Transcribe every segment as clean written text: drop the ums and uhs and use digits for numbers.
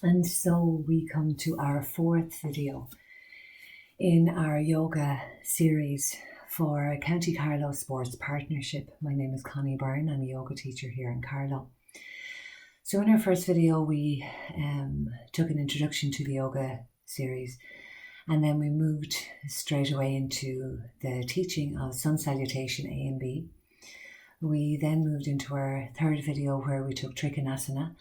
And so we come to our fourth video in our yoga series for County Carlow Sports Partnership. My name is Connie Byrne. I'm a yoga teacher here in Carlow. So in our first video, we took an introduction to the yoga series, and then we moved straight away into the teaching of sun salutation A and B. We then moved into our third video where we took Trikonasana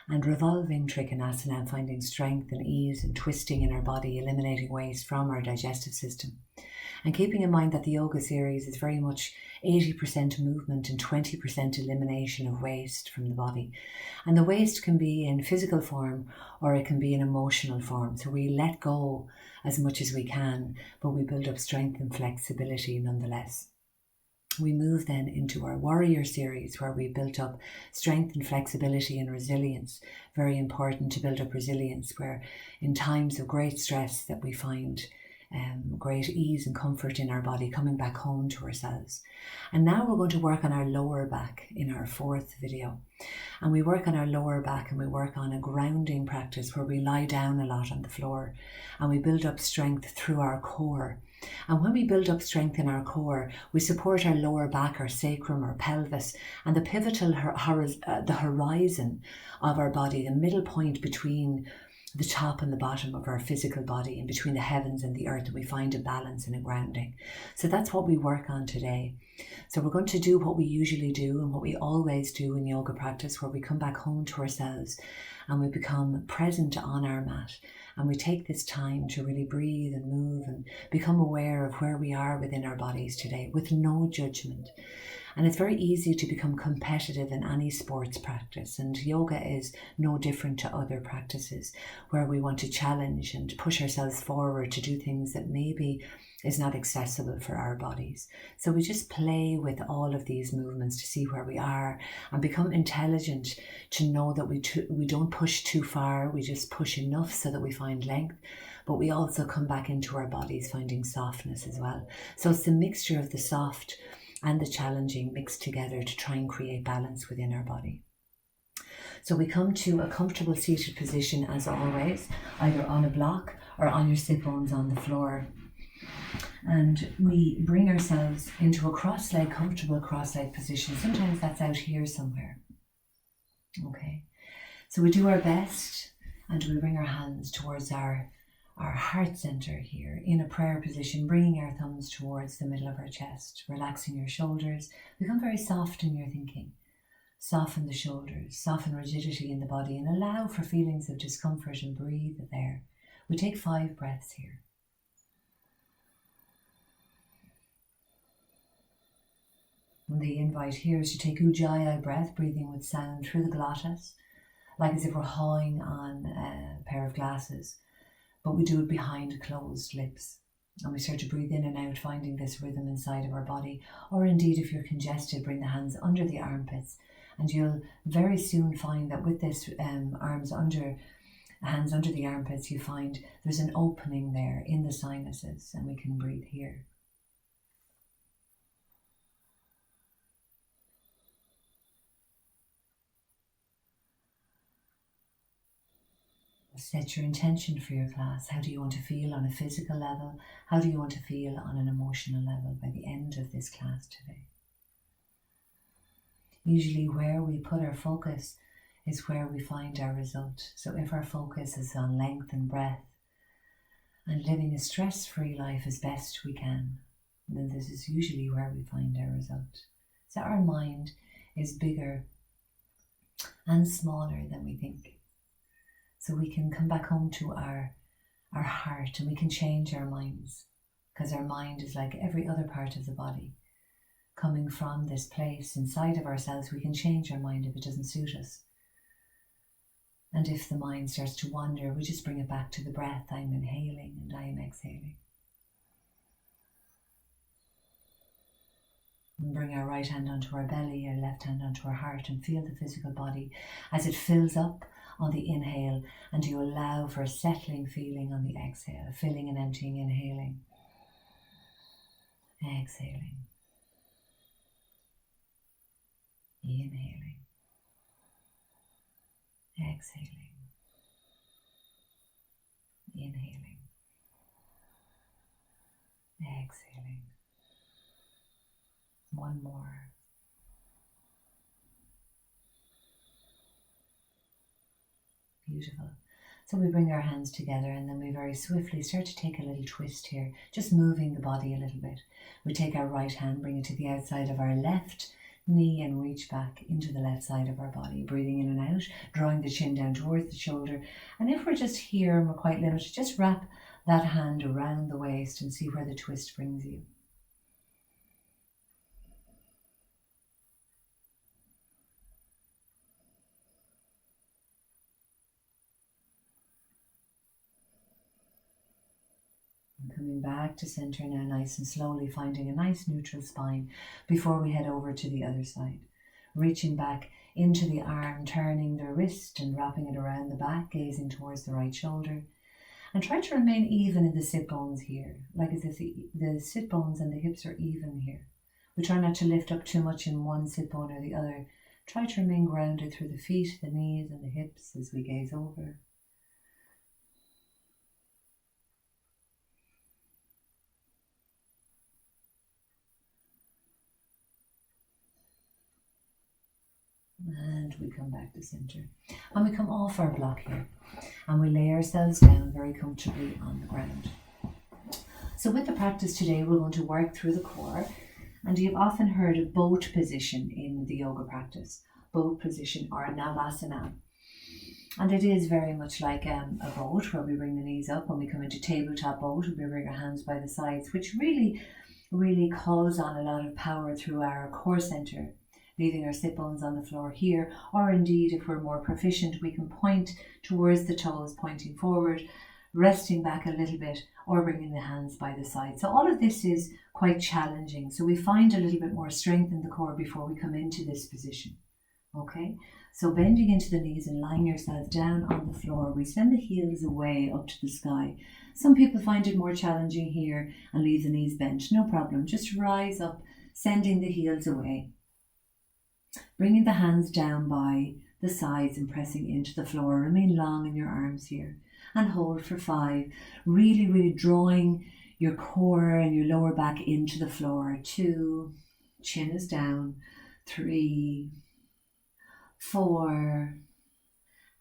and revolving Trikonasana and finding strength and ease and twisting in our body, eliminating waste from our digestive system. And keeping in mind that the yoga series is very much 80% movement and 20% elimination of waste from the body. And the waste can be in physical form or it can be in emotional form. So we let go as much as we can, but we build up strength and flexibility nonetheless. We move then into our warrior series where we built up strength and flexibility and resilience. Very important to build up resilience, where in times of great stress that we find great ease and comfort in our body, coming back home to ourselves. And now we're going to work on our lower back in our fourth video. And we work on our lower back and we work on a grounding practice where we lie down a lot on the floor and we build up strength through our core. And when we build up strength in our core, we support our lower back, our sacrum, our pelvis, and the pivotal the horizon of our body, the middle point between the top and the bottom of our physical body, and between the heavens and the earth, and we find a balance and a grounding. So that's what we work on today. So we're going to do what we usually do and what we always do in yoga practice, where we come back home to ourselves and we become present on our mat. And we take this time to really breathe and move and become aware of where we are within our bodies today with no judgment. And it's very easy to become competitive in any sports practice. And yoga is no different to other practices where we want to challenge and push ourselves forward to do things that maybe is not accessible for our bodies. So we just play with all of these movements to see where we are and become intelligent to know that we don't push too far, we just push enough so that we find length, but we also come back into our bodies finding softness as well. So it's the mixture of the soft and the challenging mixed together to try and create balance within our body. So we come to a comfortable seated position as always, either on a block or on your sit bones on the floor. And we bring ourselves into a comfortable cross-leg position. Sometimes that's out here somewhere. Okay, so we do our best and we bring our hands towards our heart center here in a prayer position, bringing our thumbs towards the middle of our chest, relaxing your shoulders. Become very soft in your thinking. Soften the shoulders, soften rigidity in the body, and allow for feelings of discomfort and breathe there. We take 5 breaths here. And the invite here is to take Ujjayi breath, breathing with sound through the glottis, like as if we're hawing on a pair of glasses, but we do it behind closed lips. And we start to breathe in and out, finding this rhythm inside of our body. Or indeed, if you're congested, bring the hands under the armpits, and you'll very soon find that with this hands under the armpits, you find there's an opening there in the sinuses, and we can breathe here. Set your intention for your class. How do you want to feel on a physical level? How do you want to feel on an emotional level by the end of this class today? Usually where we put our focus is where we find our result. So if our focus is on length and breath and living a stress-free life as best we can, then this is usually where we find our result. So our mind is bigger and smaller than we think. So we can come back home to our heart, and we can change our minds, because our mind is like every other part of the body. Coming from this place inside of ourselves, we can change our mind if it doesn't suit us. And if the mind starts to wander, we just bring it back to the breath. I'm inhaling and I am exhaling. And bring our right hand onto our belly, our left hand onto our heart, and feel the physical body as it fills up on the inhale, and you allow for a settling feeling on the exhale, filling and emptying, inhaling, exhaling, inhaling, exhaling, Inhaling. Exhaling. One more. Beautiful. So we bring our hands together and then we very swiftly start to take a little twist here, just moving the body a little bit. We take our right hand, bring it to the outside of our left knee and reach back into the left side of our body, breathing in and out, drawing the chin down towards the shoulder. And if we're just here and we're quite limited, just wrap that hand around the waist and see where the twist brings you. And coming back to center now, nice and slowly, finding a nice neutral spine before we head over to the other side. Reaching back into the arm, turning the wrist and wrapping it around the back, gazing towards the right shoulder. And try to remain even in the sit bones here, like as if the sit bones and the hips are even here. We try not to lift up too much in one sit bone or the other. Try to remain grounded through the feet, the knees and the hips as we gaze over. And we come back to center. And we come off our block here. And we lay ourselves down very comfortably on the ground. So with the practice today, we're going to work through the core. And you've often heard of boat position in the yoga practice. Boat position or Navasana. And it is very much like a boat where we bring the knees up. When we come into tabletop boat, we bring our hands by the sides, which really calls on a lot of power through our core center, leaving our sit bones on the floor here, or indeed if we're more proficient we can point towards the toes, pointing forward, resting back a little bit, or bringing the hands by the side. So all of this is quite challenging, so we find a little bit more strength in the core before we come into this position. Okay, so bending into the knees and lying yourself down on the floor, we send the heels away up to the sky. Some people find it more challenging here and leave the knees bent. No problem, just rise up, sending the heels away. Bringing the hands down by the sides and pressing into the floor. Remain long in your arms here and hold for 5. Really drawing your core and your lower back into the floor. 2, chin is down. 3, 4,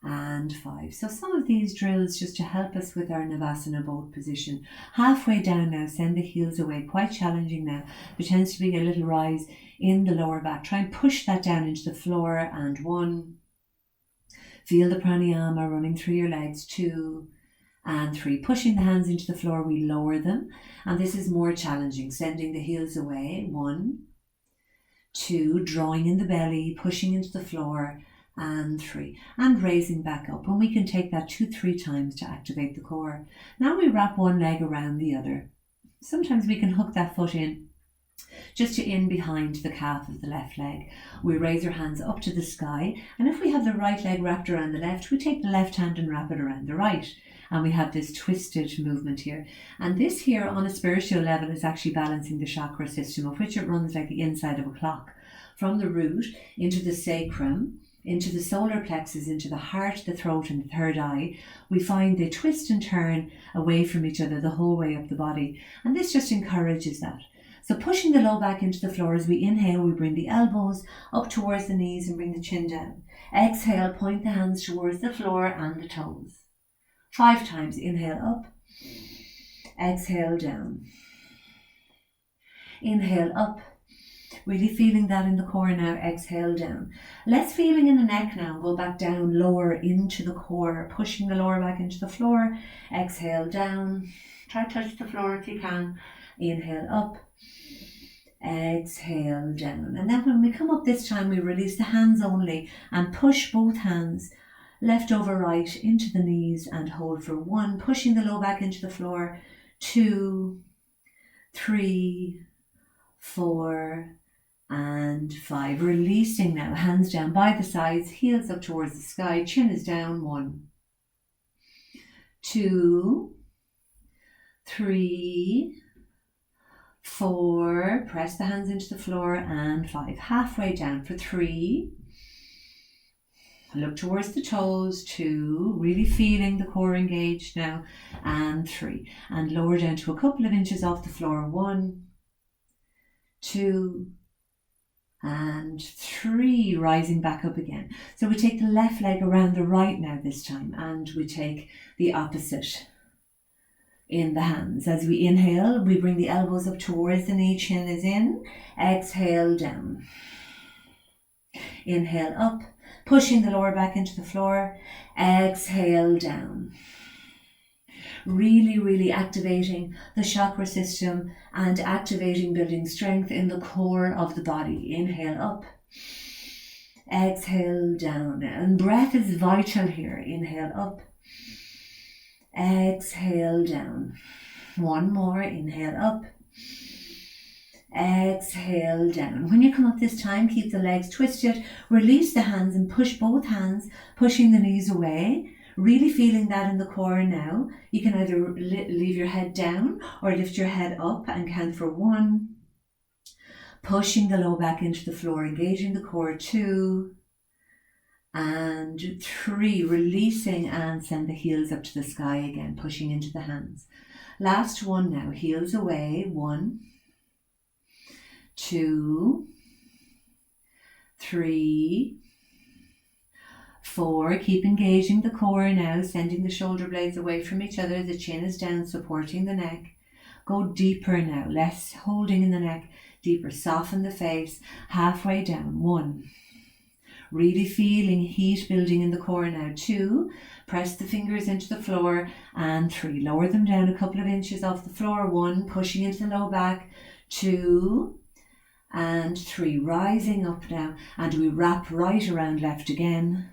and 5. So some of these drills just to help us with our Navasana boat position. Halfway down now, send the heels away. Quite challenging now. There tends to be a little rise in the lower back. Try and push that down into the floor. And 1. Feel the pranayama running through your legs. 2 and 3. Pushing the hands into the floor, we lower them. And this is more challenging. Sending the heels away. 1, 2, drawing in the belly, pushing into the floor. And 3, and raising back up. And we can take that 2-3 times to activate the core. Now we wrap one leg around the other. Sometimes we can hook that foot in, just to in behind the calf of the left leg. We raise our hands up to the sky, and if we have the right leg wrapped around the left, we take the left hand and wrap it around the right. And we have this twisted movement here. And this here on a spiritual level is actually balancing the chakra system, of which it runs like the inside of a clock. From the root into the sacrum, into the solar plexus, into the heart, the throat and the third eye, we find they twist and turn away from each other the whole way up the body. And this just encourages that. So pushing the low back into the floor as we inhale, we bring the elbows up towards the knees and bring the chin down. Exhale, point the hands towards the floor and the toes. 5 times, inhale up, exhale down. Inhale up. Really feeling that in the core now. Exhale down. Less feeling in the neck now. Go back down, lower into the core. Pushing the lower back into the floor. Exhale down. Try to touch the floor if you can. Inhale up. Exhale down. And then when we come up this time, we release the hands only and push both hands left over right into the knees and hold for 1. Pushing the low back into the floor. 2, 3, 4, and 5. Releasing now, hands down by the sides, heels up towards the sky, chin is down. 1, 2, 3, 4. Press the hands into the floor. And 5. Halfway down for 3. Look towards the toes, 2, really feeling the core engaged now, and 3. And lower down to a couple of inches off the floor, 1, 2, and 3, rising back up again. So we take the left leg around the right now this time, and we take the opposite in the hands. As we inhale, we bring the elbows up towards the knee, chin is in, exhale down. Inhale up, pushing the lower back into the floor, exhale down. Really, really activating the chakra system and activating, building strength in the core of the body. Inhale up, exhale down. And breath is vital here. Inhale up, exhale down. One more, inhale up, exhale down. When you come up this time, keep the legs twisted, release the hands and push both hands, pushing the knees away. Really feeling that in the core now. You can either leave your head down or lift your head up and count for 1. Pushing the low back into the floor, engaging the core, 2 and 3. Releasing and send the heels up to the sky again, pushing into the hands. Last one now, heels away, 1, 2, 3, 4, keep engaging the core now, sending the shoulder blades away from each other. The chin is down, supporting the neck. Go deeper now, less holding in the neck, deeper. Soften the face, halfway down. 1, really feeling heat building in the core now. 2, press the fingers into the floor. And 3, lower them down a couple of inches off the floor. 1, pushing into the low back. 2 and 3, rising up now. And we wrap right around left again.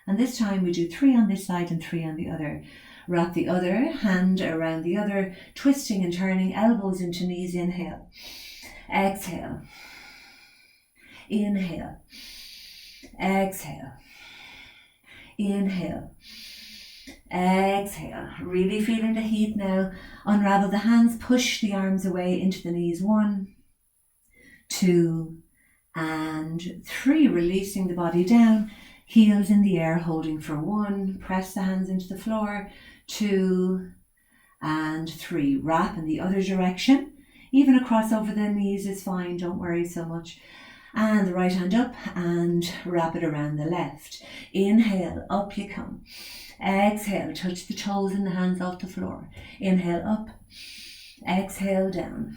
And this time we do 3 on this side and 3 on the other. Wrap the other hand around the other, twisting and turning, elbows into knees. Inhale, exhale, inhale, exhale, inhale, exhale. Really feeling the heat now. Unravel the hands, push the arms away into the knees. 1, 2 and 3. Releasing the body down. Heels in the air, holding for 1. Press the hands into the floor. 2 and 3. Wrap in the other direction. Even a cross over the knees is fine. Don't worry so much. And the right hand up and wrap it around the left. Inhale, up you come. Exhale, touch the toes and the hands off the floor. Inhale up. Exhale down.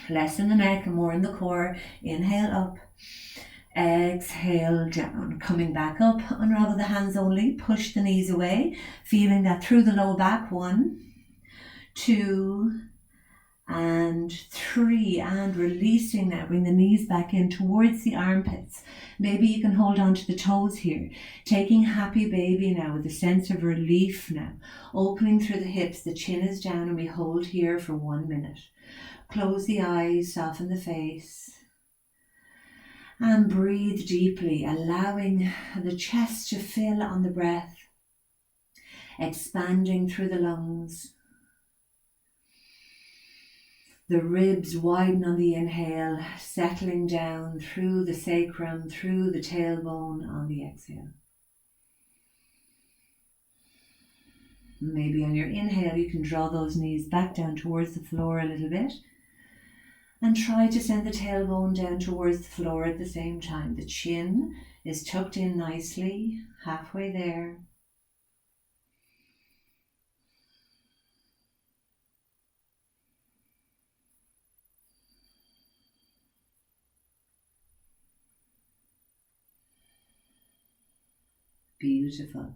Less in the neck and more in the core. Inhale up. Exhale down, coming back up, unravel the hands only, push the knees away, feeling that through the low back. 1, 2 and 3, and releasing now, bring the knees back in towards the armpits. Maybe you can hold on to the toes here, taking happy baby now with a sense of relief now, opening through the hips, the chin is down, and we hold here for 1 minute. Close the eyes, soften the face. And breathe deeply, allowing the chest to fill on the breath, expanding through the lungs. The ribs widen on the inhale, settling down through the sacrum, through the tailbone on the exhale. Maybe on your inhale, you can draw those knees back down towards the floor a little bit. And try to send the tailbone down towards the floor at the same time. The chin is tucked in nicely, halfway there. Beautiful.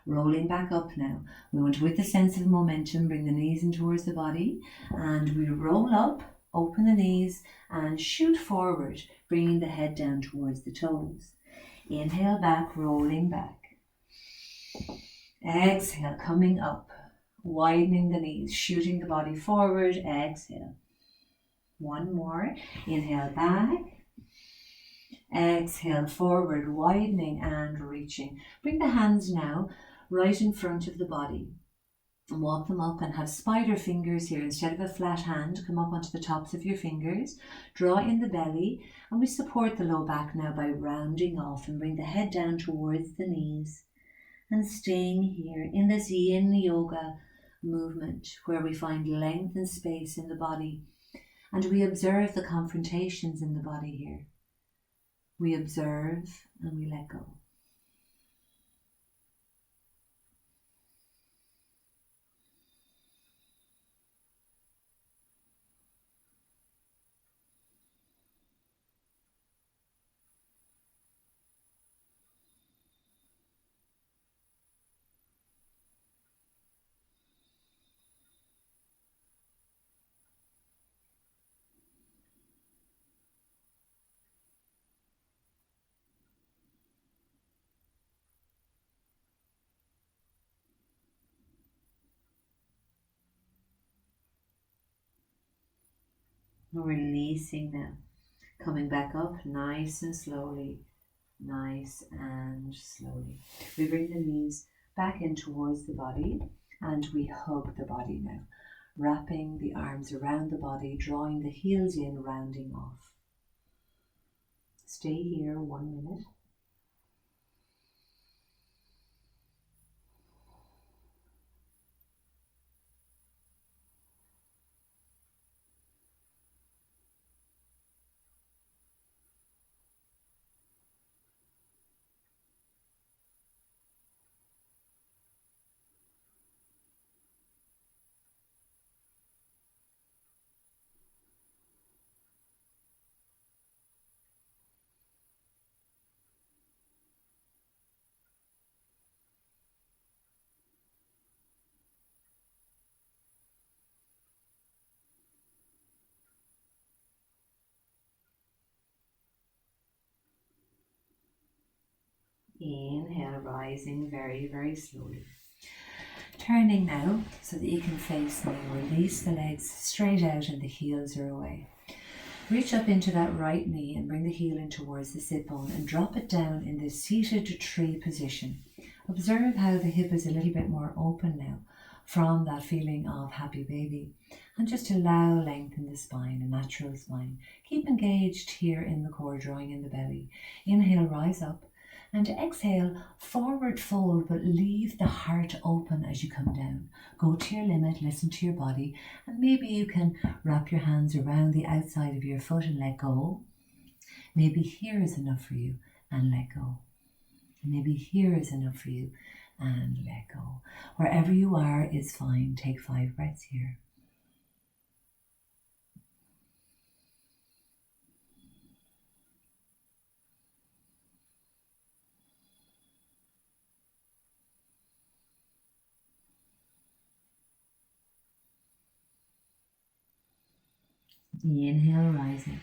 Rolling back up now. We want to, with the sense of momentum, bring the knees in towards the body. And we roll up. Open the knees and shoot forward, bringing the head down towards the toes. Inhale back, rolling back. Exhale, coming up, widening the knees, shooting the body forward. Exhale. 1 more. Inhale back. Exhale, forward, widening and reaching. Bring the hands now right in front of the body. And walk them up and have spider fingers here. Instead of a flat hand, come up onto the tops of your fingers, draw in the belly, and we support the low back now by rounding off and bring the head down towards the knees and staying here in this yin yoga movement where we find length and space in the body, and we observe the confrontations in the body here. We observe and we let go. Releasing now. Coming back up nice and slowly. Nice and slowly. We bring the knees back in towards the body and we hug the body now. Wrapping the arms around the body, drawing the heels in, rounding off. Stay here 1 minute. Inhale, rising very, very slowly. Turning now so that you can face me. Release the legs straight out and the heels are away. Reach up into that right knee and bring the heel in towards the sit bone and drop it down in this seated tree position. Observe how the hip is a little bit more open now from that feeling of happy baby. And just allow length in the spine, a natural spine. Keep engaged here in the core, drawing in the belly. Inhale, rise up. And exhale, forward fold, but leave the heart open as you come down. Go to your limit, listen to your body, and maybe you can wrap your hands around the outside of your foot and let go. Maybe here is enough for you and let go. Maybe here is enough for you and let go. Wherever you are is fine. Take 5 breaths here. Inhale, rising.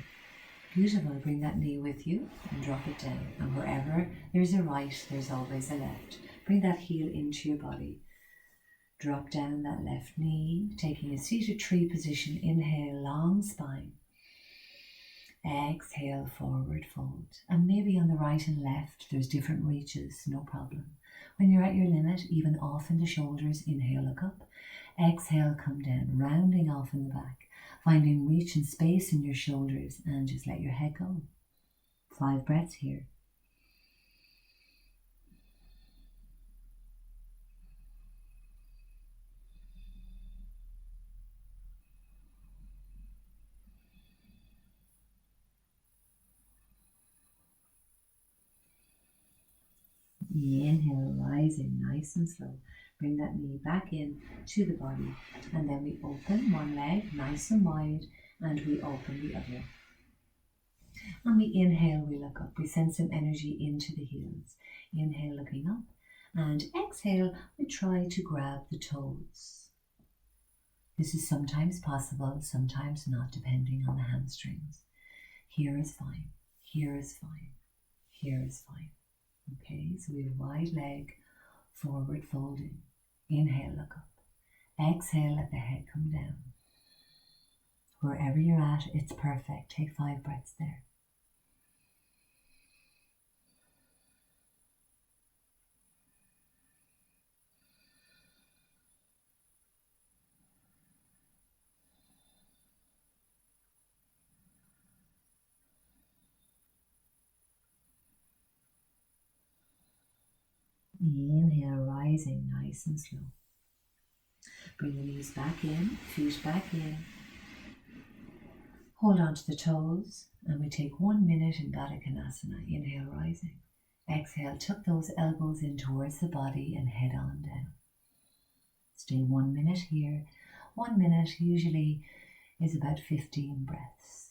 Beautiful. Bring that knee with you and drop it down. And wherever there's a right, there's always a left. Bring that heel into your body. Drop down that left knee, taking a seated tree position. Inhale, long spine. Exhale, forward fold. And maybe on the right and left, there's different reaches, no problem. When you're at your limit, even off in the shoulders, inhale, look up. Exhale, come down, rounding off in the back. Finding reach and space in your shoulders and just let your head go. 5 breaths here. Inhale, rising nice and slow. Bring that knee back in to the body. And then we open one leg nice and wide and we open the other. And we inhale, we look up. We send some energy into the heels. Inhale, looking up. And exhale, we try to grab the toes. This is sometimes possible, sometimes not, depending on the hamstrings. Here is fine. Here is fine. Here is fine. Okay, so we have a wide leg, forward folding. Inhale, look up. Exhale, let the head come down. Wherever you're at, it's perfect. Take 5 breaths there. Inhale, rising nice and slow. Bring the knees back in, feet back in. Hold on to the toes, and we take 1 minute in Baddha Konasana. Inhale, rising. Exhale, tuck those elbows in towards the body and head on down. Stay 1 minute here. 1 minute usually is about 15 breaths.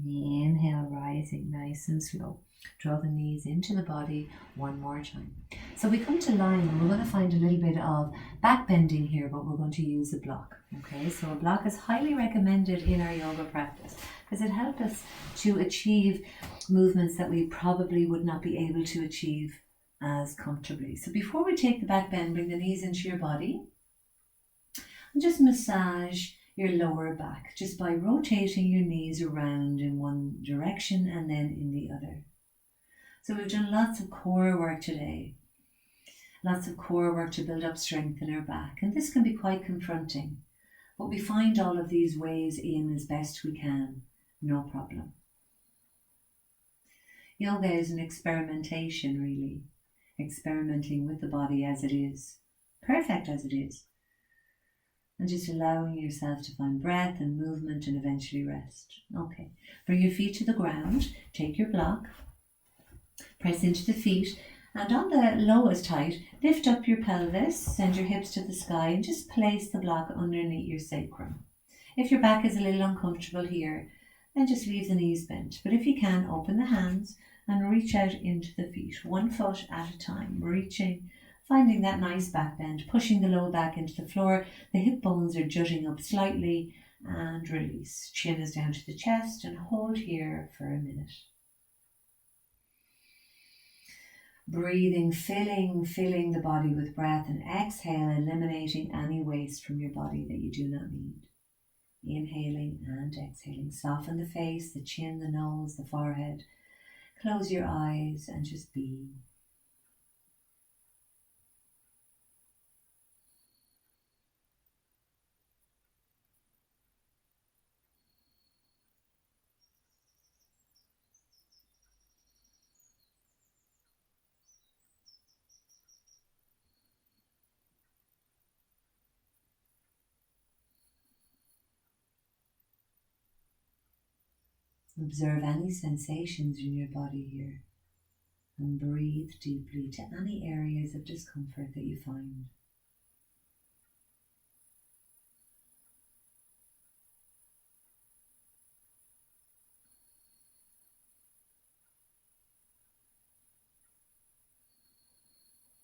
Inhale, rising nice and slow. Draw the knees into the body one more time. So we come to lying, and we're going to find a little bit of back bending here, but we're going to use a block. Okay, so a block is highly recommended in our yoga practice because it helps us to achieve movements that we probably would not be able to achieve as comfortably. So before we take the back bend, bring the knees into your body and just massage your lower back just by rotating your knees around in one direction and then in the other. So we've done lots of core work today, lots of core work to build up strength in our back, and this can be quite confronting, but we find all of these ways in as best we can, no problem. Yoga is an experimentation, really, experimenting with the body as it is, perfect as it is, and just allowing yourself to find breath and movement and eventually rest. Okay, bring your feet to the ground, take your block, press into the feet, and on the lowest height, lift up your pelvis, send your hips to the sky, and just place the block underneath your sacrum. If your back is a little uncomfortable here, then just leave the knees bent. But if you can, open the hands and reach out into the feet, 1 foot at a time, reaching, finding that nice back bend, pushing the low back into the floor. The hip bones are jutting up slightly, and release. Chin is down to the chest, and hold here for a minute. Breathing, filling the body with breath, and exhale, eliminating any waste from your body that you do not need. Inhaling and exhaling. Soften the face, the chin, the nose, the forehead. Close your eyes and just be. Observe any sensations in your body here and breathe deeply to any areas of discomfort that you find.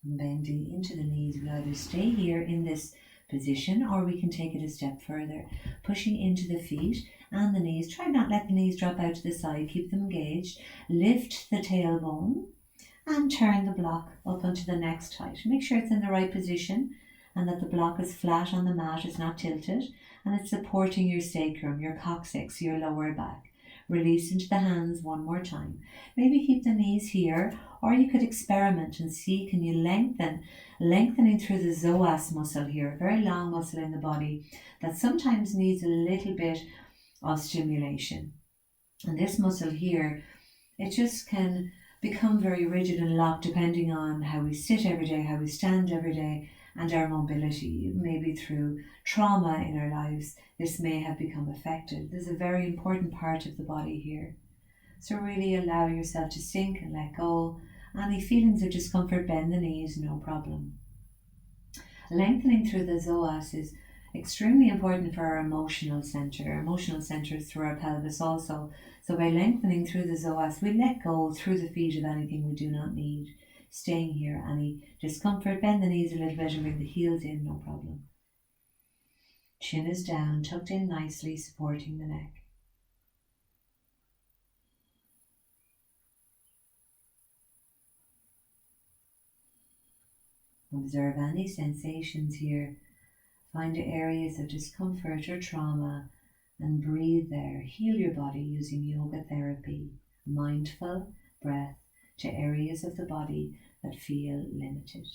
Bending into the knees, we either stay here in this position or we can take it a step further, pushing into the feet and the knees. Try not let the knees drop out to the side, keep them engaged. Lift the tailbone and turn the block up onto the next height. Make sure it's in the right position and that the block is flat on the mat, it's not tilted, and it's supporting your sacrum, your coccyx, your lower back. Release into the hands 1 more time. Maybe keep the knees here, or you could experiment and see, can you lengthening through the psoas muscle here, a very long muscle in the body that sometimes needs a little bit of stimulation. And this muscle here, it just can become very rigid and locked depending on how we sit every day, how we stand every day, and our mobility. Maybe through trauma in our lives, this may have become affected. There's a very important part of the body here. So really allow yourself to sink and let go. Any feelings of discomfort, bend the knees, no problem. Lengthening through the psoas is Extremely important for our emotional center. Our emotional center is through our pelvis also. So by lengthening through the psoas, we let go through the feet of anything we do not need. Staying here, any discomfort, bend the knees a little bit and bring the heels in, no problem. Chin is down, tucked in nicely, supporting the neck. Observe any sensations here. Find areas of discomfort or trauma and breathe there. Heal your body using yoga therapy. Mindful breath to areas of the body that feel limited.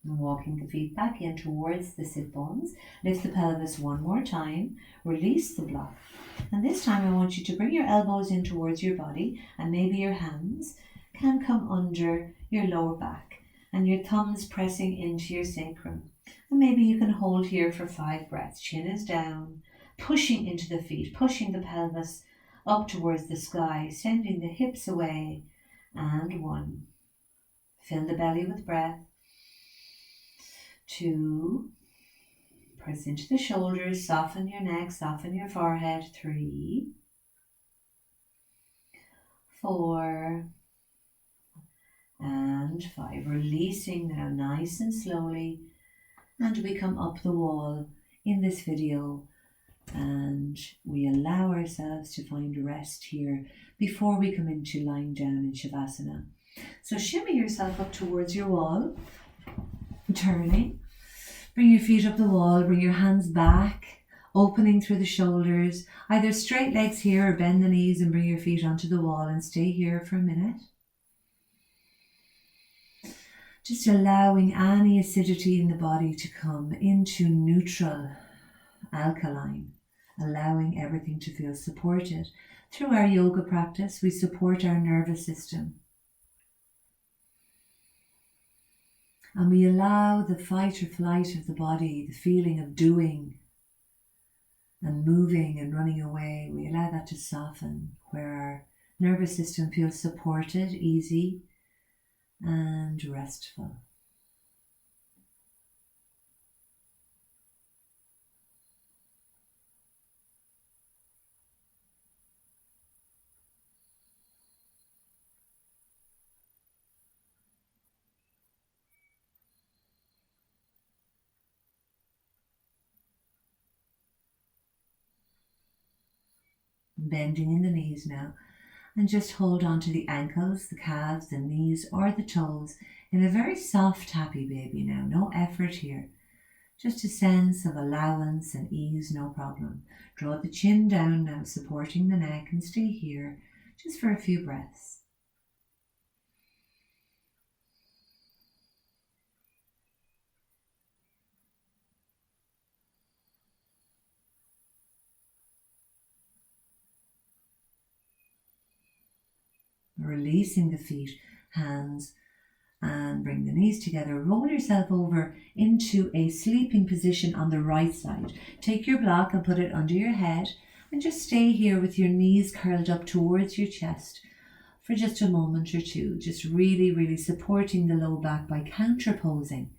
And walking the feet back in towards the sit bones. Lift the pelvis one more time. Release the block. And this time I want you to bring your elbows in towards your body, and maybe your hands can come under your lower back and your thumbs pressing into your sacrum. And maybe you can hold here for 5 breaths. Chin is down, pushing into the feet, pushing the pelvis up towards the sky, sending the hips away. And 1. Fill the belly with breath. 2. Press into the shoulders, soften your neck, soften your forehead. 3. 4. And 5. Releasing now nice and slowly. And we come up the wall in this video and we allow ourselves to find rest here before we come into lying down in Shavasana. So shimmy yourself up towards your wall, turning. Bring your feet up the wall, bring your hands back, opening through the shoulders. Either straight legs here or bend the knees and bring your feet onto the wall and stay here for a minute. Just allowing any acidity in the body to come into neutral, alkaline, allowing everything to feel supported. Through our yoga practice, we support our nervous system. And we allow the fight or flight of the body, the feeling of doing and moving and running away, we allow that to soften, where our nervous system feels supported, easy and restful. Bending in the knees now, and just hold on to the ankles, the calves, the knees or the toes in a very soft happy baby now. No effort here, just a sense of allowance and ease, no problem. Draw the chin down now, supporting the neck, and stay here just for a few breaths. Releasing the feet, hands, and bring the knees together. Roll yourself over into a sleeping position on the right side. Take your block and put it under your head and just stay here with your knees curled up towards your chest for just a moment or two. Just really supporting the low back by counterposing.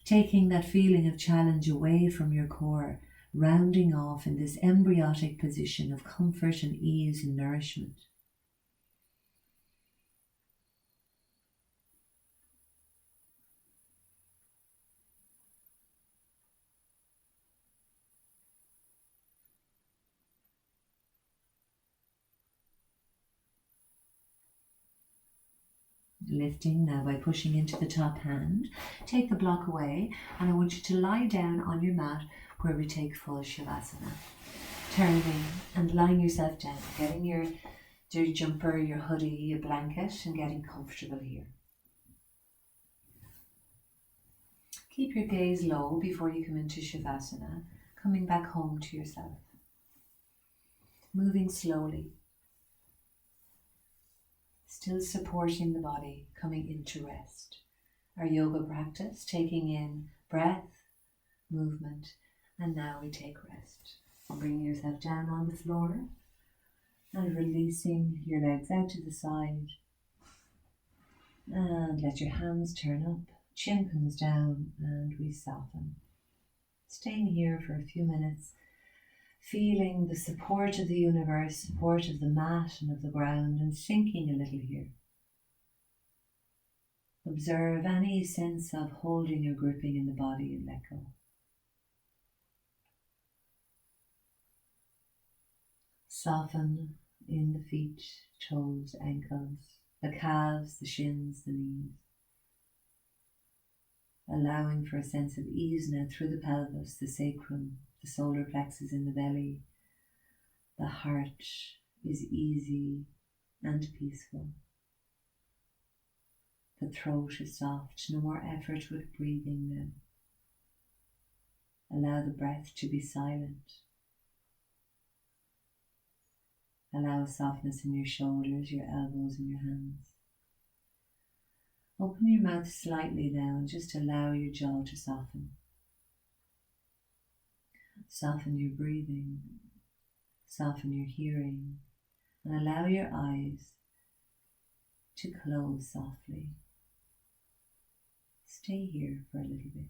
Taking that feeling of challenge away from your core, rounding off in this embryonic position of comfort and ease and nourishment. Lifting now by pushing into the top hand. Take the block away and I want you to lie down on your mat where we take full Shavasana. Turning and lying yourself down, getting your jumper, your hoodie, your blanket and getting comfortable here. Keep your gaze low before you come into Shavasana, coming back home to yourself. Moving slowly. Still supporting the body, coming into rest. Our yoga practice, taking in breath, movement, And now we take rest. Bring yourself down on the floor and releasing your legs out to the side. And let your hands turn up, chin comes down, and we soften. Staying here for a few minutes, feeling the support of the universe, support of the mat and of the ground, and sinking a little here. Observe any sense of holding or gripping in the body and let go. Soften in the feet, toes, ankles, the calves, the shins, the knees. Allowing for a sense of ease now through the pelvis, the sacrum, the solar plexus in the belly. The heart is easy and peaceful. The throat is soft, no more effort with breathing now. Allow the breath to be silent. Allow a softness in your shoulders, your elbows and your hands. Open your mouth slightly now and just allow your jaw to soften. Soften your breathing, soften your hearing, and allow your eyes to close softly. Stay here for a little bit.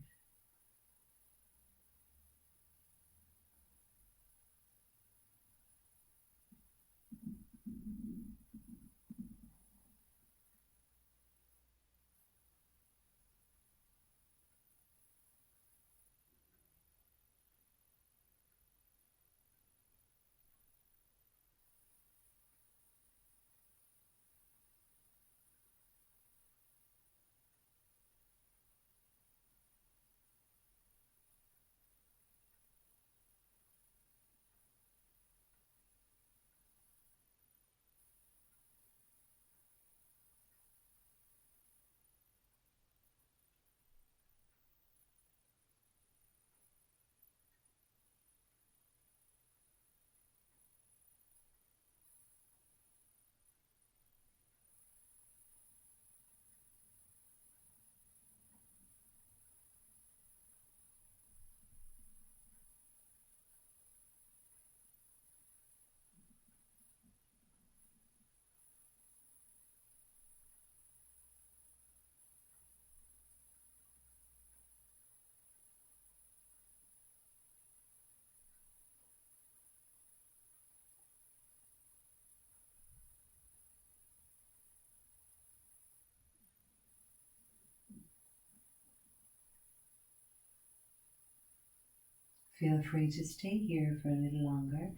Feel free to stay here for a little longer,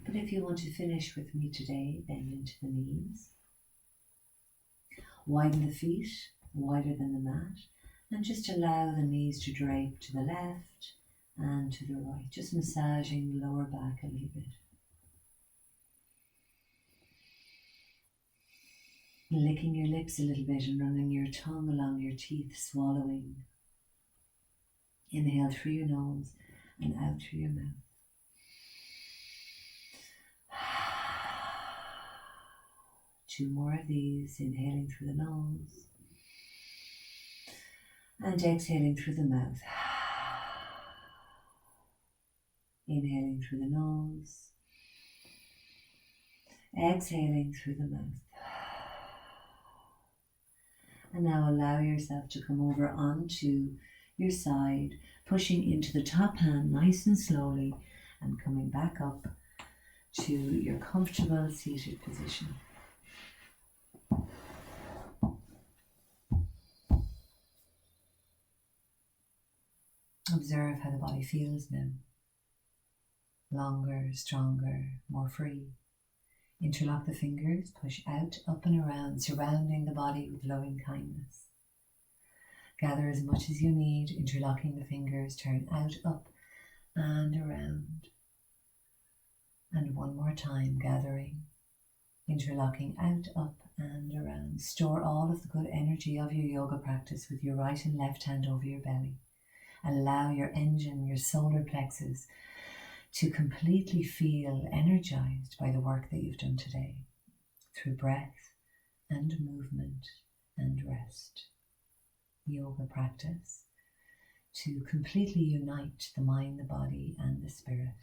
but if you want to finish with me today, bend into the knees. Widen the feet, wider than the mat, and just allow the knees to drape to the left and to the right, just massaging the lower back a little bit. Licking your lips a little bit and running your tongue along your teeth, swallowing. Inhale through your nose and out through your mouth. Two more of these, inhaling through the nose and exhaling through the mouth. Inhaling through the nose, exhaling through the mouth. And now allow yourself to come over onto your side, pushing into the top hand nice and slowly and coming back up to your comfortable seated position. Observe how the body feels now. Longer, stronger, more free. Interlock the fingers, push out, up and around, surrounding the body with loving kindness. Gather as much as you need, interlocking the fingers, turn out, up and around. And one more time, gathering, interlocking out, up and around. Store all of the good energy of your yoga practice with your right and left hand over your belly. Allow your engine, your solar plexus, to completely feel energized by the work that you've done today through breath and movement and rest. Yoga practice to completely unite the mind, the body, and the spirit.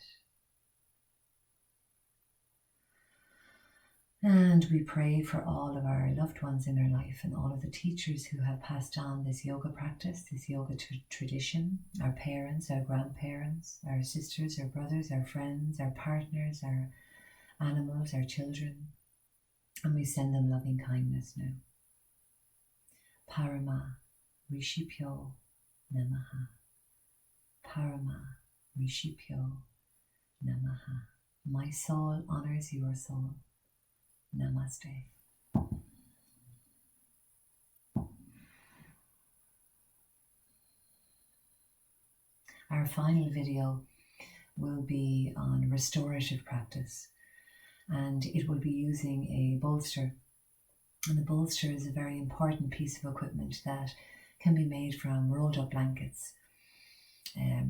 And we pray for all of our loved ones in our life and all of the teachers who have passed on this yoga practice, this yoga tradition, our parents, our grandparents, our sisters, our brothers, our friends, our partners, our animals, our children. And we send them loving kindness now. Parama Rishipyo Namaha. Parama Rishipyo Namaha. My soul honors your soul. Namaste. Our final video will be on restorative practice, and it will be using a bolster. And the bolster is a very important piece of equipment that can be made from rolled up blankets,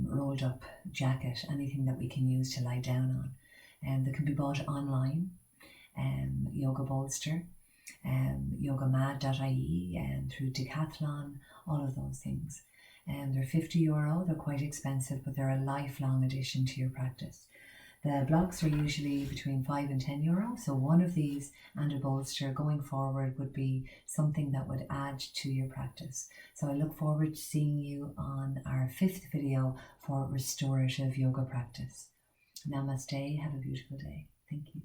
rolled up jacket, anything that we can use to lie down on. And that can be bought online. Yoga bolster, yogamad.ie, and through Decathlon, all of those things. They're €50, they're quite expensive, but they're a lifelong addition to your practice. The blocks are usually between €5 and €10, so one of these and a bolster going forward would be something that would add to your practice. So I look forward to seeing you on our 5th video for restorative yoga practice. Namaste, have a beautiful day. Thank you.